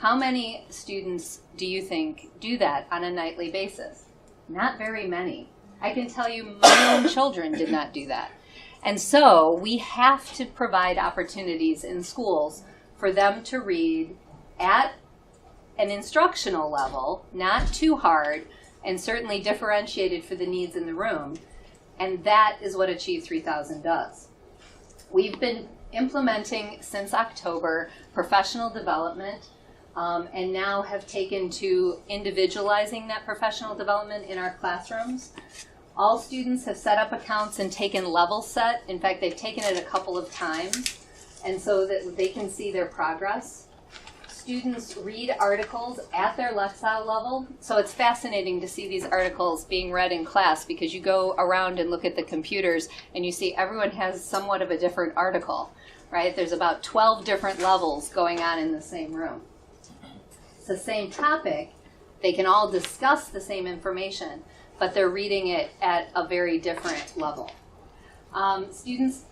How many students do you think do that on a nightly basis? Not very many. I can tell you my own children did not do that. And so we have to provide opportunities in schools for them to read at an instructional level, not too hard, and certainly differentiated for the needs in the room. And that is what Achieve 3000 does. We've been implementing since October professional development, and now have taken to individualizing that professional development in our classrooms. All students have set up accounts and taken level set. In fact, they've taken it a couple of times, and so that they can see their progress. Students read articles at their Lexile level, so it's fascinating to see these articles being read in class, because you go around and look at the computers and you see everyone has somewhat of a different article, right? There's about 12 different levels going on in the same room. It's the same topic. They can all discuss the same information, but they're reading it at a very different level. Students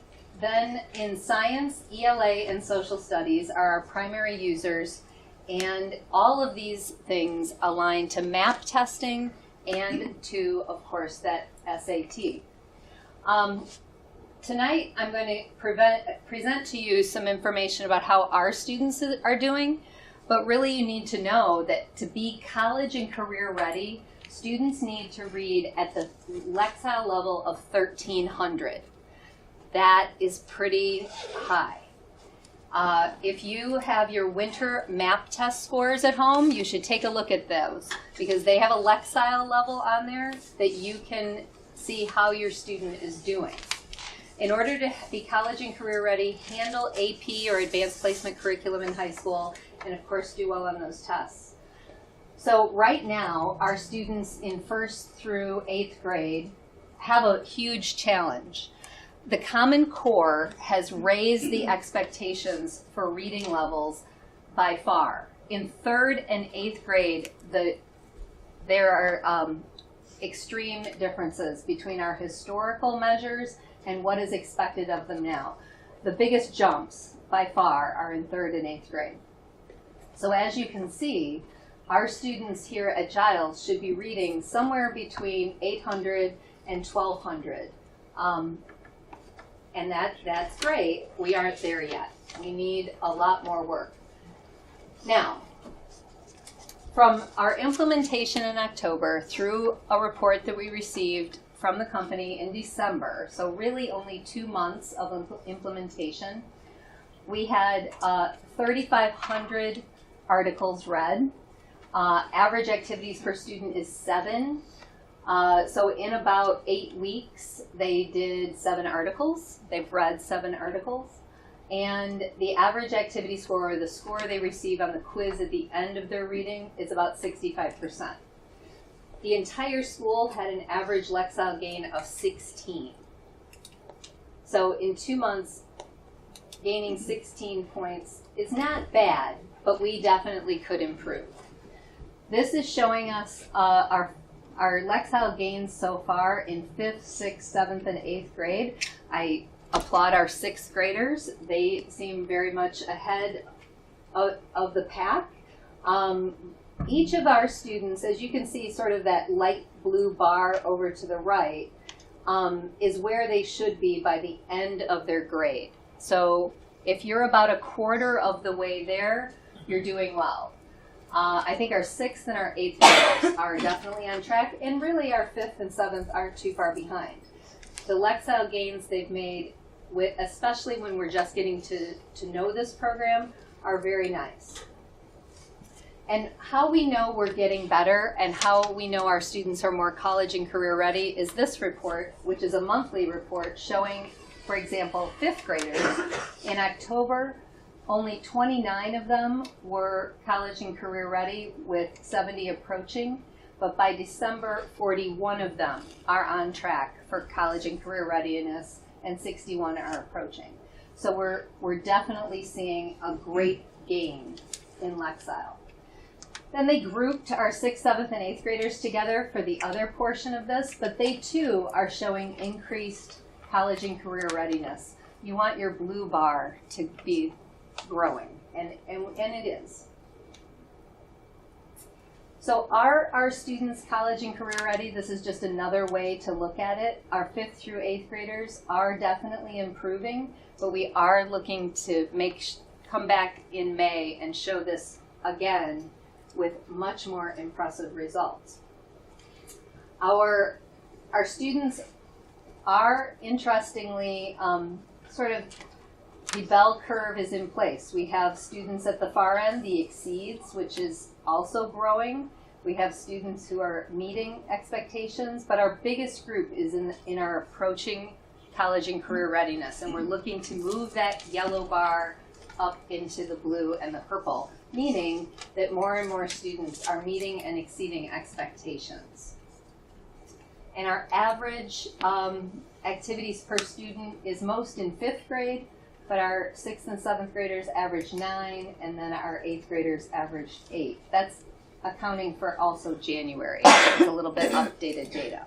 then in science, ELA, and social studies are our primary users, and all of these things align to MAP testing and to, of course, that SAT. Tonight I'm going to present to you some information about how our students are doing, but really you need to know that to be college and career ready, students need to read at the Lexile level of 1300. That is pretty high. If you have your winter MAP test scores at home, you should take a look at those, because they have a Lexile level on there that you can see how your student is doing. In order to be college and career ready, handle AP or advanced placement curriculum in high school, and of course do well on those tests. So right now, our students in 1st through 8th grade have a huge challenge. The Common Core has raised the expectations for reading levels by far. In 3rd and 8th grade, there are extreme differences between our historical measures and what is expected of them now. The biggest jumps by far are in 3rd and 8th grade. So as you can see, our students here at Giles should be reading somewhere between 800 and 1200. And that's great. We aren't there yet. We need a lot more work. Now, from our implementation in October through a report that we received from the company in December, so really only 2 months of implementation, we had 3,500 articles read. Average activities per student is 7. So in about 8 weeks, they did 7 articles. They've read 7 articles. And the average activity score, or the score they receive on the quiz at the end of their reading, is about 65%. The entire school had an average Lexile gain of 16. So in 2 months, gaining 16 points is not bad, but we definitely could improve. This is showing us our Lexile gains so far in 5th, 6th, 7th, and 8th grade. I applaud our 6th graders. They seem very much ahead of the pack. Each of our students, as you can see, sort of that light blue bar over to the right, is where they should be by the end of their grade. So if you're about a quarter of the way there, you're doing well. I think our 6th and our 8th graders are definitely on track, and really our 5th and 7th aren't too far behind. The Lexile gains they've made, especially when we're just getting to know this program, are very nice. And how we know we're getting better and how we know our students are more college and career ready is this report, which is a monthly report showing, for example, 5th graders. In October, only 29 of them were college and career ready, with 70 approaching. But by December, 41 of them are on track for college and career readiness, and 61 are approaching. So we're definitely seeing a great gain in Lexile. Then they grouped our 6th, 7th, and 8th graders together for the other portion of this, but they too are showing increased college and career readiness. You want your blue bar to be growing, and it is. So are our students college and career ready? This is just another way to look at it. Our 5th through 8th graders are definitely improving, but we are looking to come back in May and show this again with much more impressive results. Our students are, interestingly, sort of the bell curve is in place. We have students at the far end, the exceeds, which is also growing. We have students who are meeting expectations, but our biggest group is in our approaching college and career readiness, and we're looking to move that yellow bar up into the blue and the purple, meaning that more and more students are meeting and exceeding expectations. And our average activities per student is most in 5th grade, but our 6th and 7th graders average 9, and then our 8th graders average 8. That's accounting for also January. It's a little bit updated data.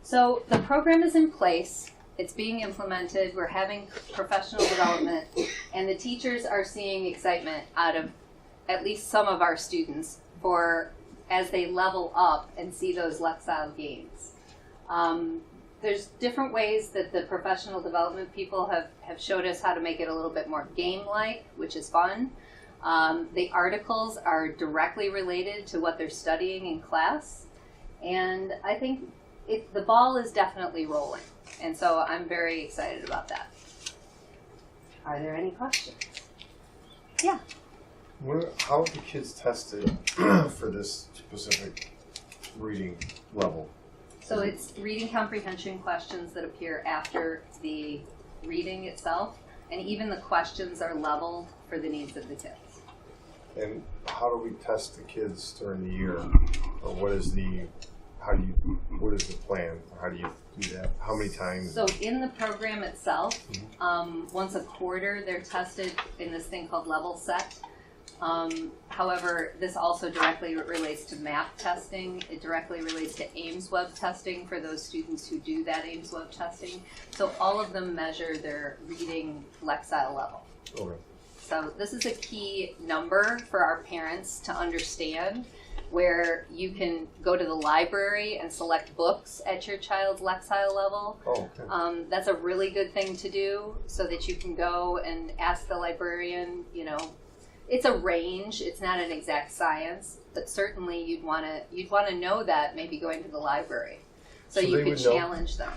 So the program is in place. It's being implemented. We're having professional development, and the teachers are seeing excitement out of at least some of our students as they level up and see those Lexile gains. There's different ways that the professional development people have showed us how to make it a little bit more game-like, which is fun. The articles are directly related to what they're studying in class, and I think the ball is definitely rolling, and so I'm very excited about that. Are there any questions? Yeah. How are the kids tested for this specific reading level? So it's reading comprehension questions that appear after the reading itself, and even the questions are leveled for the needs of the kids. And how do we test the kids during the year? Or what is the plan? Or how do you do that? How many times? So in the program itself, once a quarter, they're tested in this thing called level set. However, this also directly relates to math testing. It directly relates to Ames Web testing for those students who do that Ames Web testing. So all of them measure their reading Lexile level. Okay. So this is a key number for our parents to understand, where you can go to the library and select books at your child's Lexile level. Oh, okay. That's a really good thing to do, so that you can go and ask the librarian, it's a range. It's not an exact science, but certainly you'd want to know that maybe going to the library, so you could challenge them.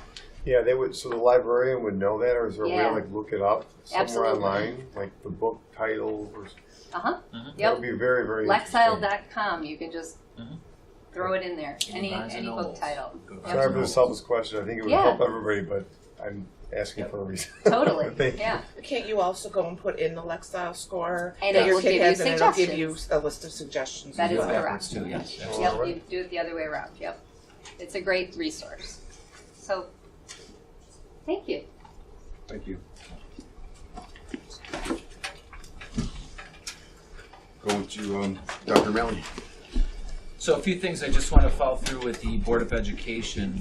Yeah, they would. So the librarian would know that, or is there a way to look it up somewhere Absolutely. Online, like the book title? Or... Yep. That would be very, very Lexile.com. You can just throw it in there. Any book title. Sorry for the selfish question. I think it would help everybody, but I'm asking for a reason. Totally. Thank you. Can't you also go and put in the Lexile score and that it your will kid give has, you and it'll give suggestions. you a list of suggestions? That is well. correct. Too, yes. Yep, you do it the other way around. Yep. It's a great resource. So, thank you. Thank you. Going to Dr. Melanie. So a few things I just want to follow through with the Board of Education.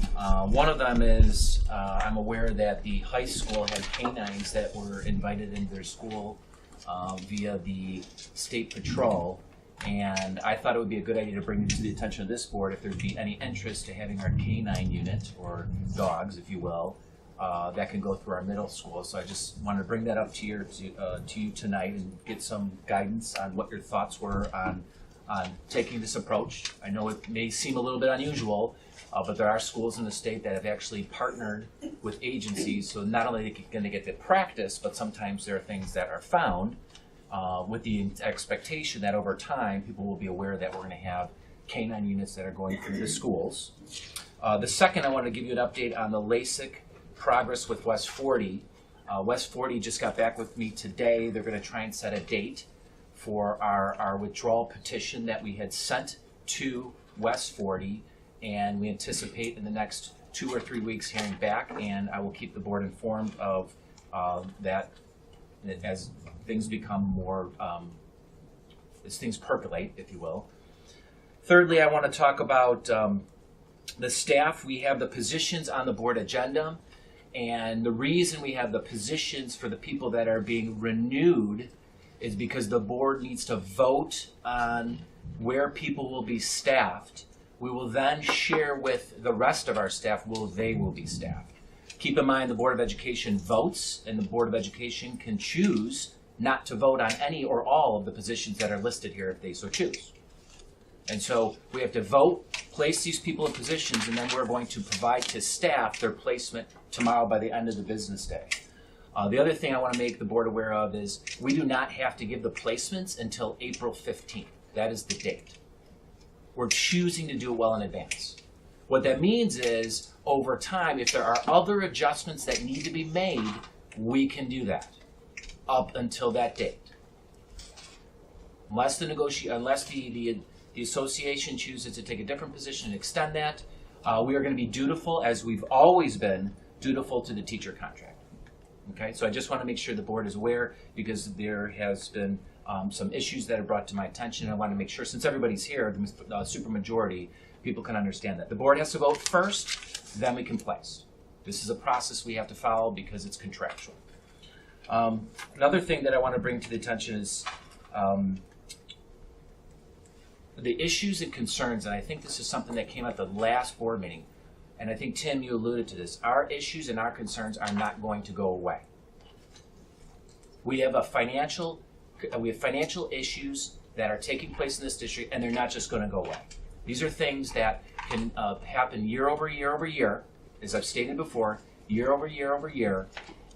One of them is I'm aware that the high school had canines that were invited into their school via the state patrol, and I thought it would be a good idea to bring it to the attention of this board if there'd be any interest to having our canine unit, or dogs, if you will, that can go through our middle school. So I just wanted to bring that up to you tonight and get some guidance on what your thoughts were on taking this approach. I know it may seem a little bit unusual, but there are schools in the state that have actually partnered with agencies, so not only are they going to get the practice, but sometimes there are things that are found with the expectation that over time people will be aware that we're going to have canine units that are going through the schools. The second, I want to give you an update on the LASIK progress with West 40. West 40 just got back with me today. They're going to try and set a date for our withdrawal petition that we had sent to West 40, and we anticipate in the next 2 or 3 weeks hearing back, and I will keep the board informed of that as things become more, as things percolate, if you will. Thirdly, I want to talk about the staff. We have the positions on the board agenda, and the reason we have the positions for the people that are being renewed is because the board needs to vote on where people will be staffed. We will then share with the rest of our staff where they will be staffed. Keep in mind the Board of Education votes, and the Board of Education can choose not to vote on any or all of the positions that are listed here if they so choose. And so we have to vote, place these people in positions, and then we're going to provide to staff their placement tomorrow by the end of the business day. The other thing I want to make the board aware of is we do not have to give the placements until April 15th. That is the date. We're choosing to do it well in advance. What that means is, over time, if there are other adjustments that need to be made, we can do that up until that date. Unless the association chooses to take a different position and extend that, we are going to be dutiful, as we've always been, dutiful to the teacher contract. Okay, so I just want to make sure the board is aware, because there has been some issues that are brought to my attention. I want to make sure, since everybody's here, the supermajority, people can understand that. The board has to vote first, then we can place. This is a process we have to follow because it's contractual. Another thing that I want to bring to the attention is the issues and concerns, and I think this is something that came at the last board meeting, and I think, Tim, you alluded to this. Our issues and our concerns are not going to go away. We have financial issues that are taking place in this district, and they're not just going to go away. These are things that can happen year over year over year, as I've stated before, year over year over year,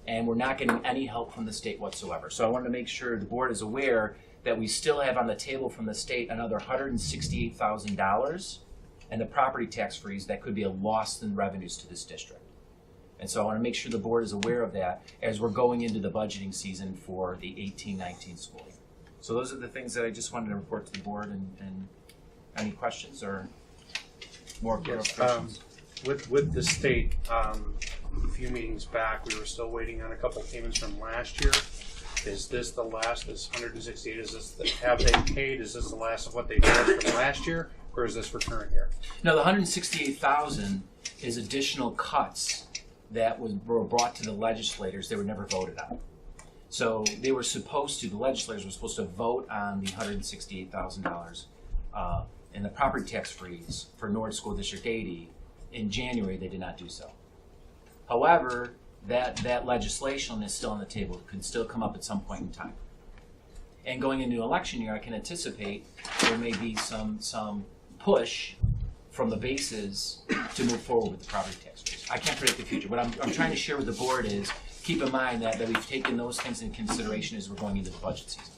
and we're not getting any help from the state whatsoever. So I want to make sure the board is aware that we still have on the table from the state another $168,000 and the property tax freeze that could be a loss in revenues to this district. And so I want to make sure the board is aware of that as we're going into the budgeting season for the 18-19 school year. So those are the things that I just wanted to report to the board, and any questions or more clarifications? With the state, a few meetings back, we were still waiting on a couple payments from last year. Is this the last, this 168, have they paid? Is this the last of what they paid from last year, or is this for current year? No, the $168,000 is additional cuts that were brought to the legislators. They were never voted on. So they were supposed to, the legislators were supposed to vote on the $168,000 in the property tax freeze for North School District 80 in January. They did not do so. However, that legislation is still on the table. It can still come up at some point in time. And going into election year, I can anticipate there may be some push from the bases to move forward with the property tax freeze. I can't predict the future. What I'm trying to share with the board is keep in mind that we've taken those things into consideration as we're going into the budget season.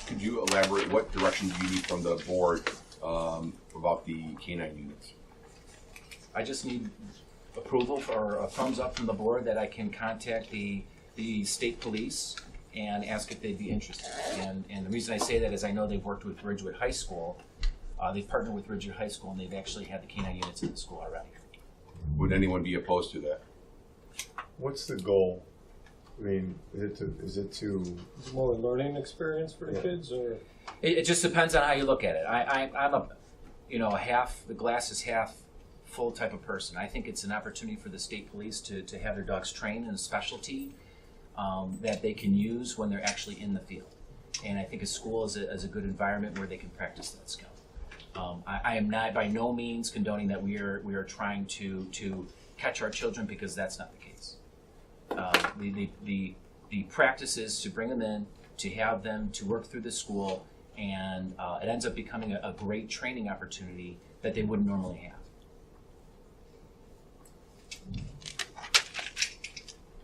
Could you elaborate what direction do you need from the board about the K-9 units? I just need approval for a thumbs up from the board that I can contact the state police and ask if they'd be interested. And the reason I say that is I know they've worked with Ridgewood High School. They've partnered with Ridgewood High School, and they've actually had the K-9 units in the school already. Would anyone be opposed to that? What's the goal? I mean, is it to Is it more a learning experience for the kids, or? It just depends on how you look at it. I'm a the glass is half full type of person. I think it's an opportunity for the state police to have their dogs trained in a specialty that they can use when they're actually in the field. And I think a school is a good environment where they can practice that skill. I am not by no means condoning that we are trying to catch our children, because that's not the case. The practice is to bring them in, to have them to work through the school, and it ends up becoming a great training opportunity that they wouldn't normally have.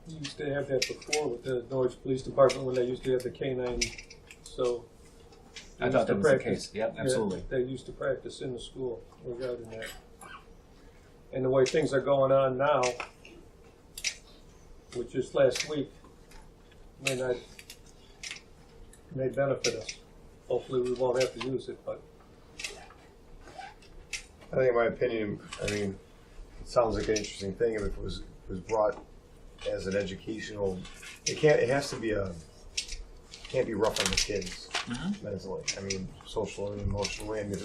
We used to have that before with the Norwich Police Department when they used to have the K-9. So I thought that was the case. Yep, absolutely. Yeah, they used to practice in the school regarding that. And the way things are going on now, which just last week, may benefit us. Hopefully we won't have to use it, but I think, in my opinion, I mean, it sounds like an interesting thing if it was brought as an educational. It has to be can't be rough on the kids mentally. I mean, socially and emotionally. I mean,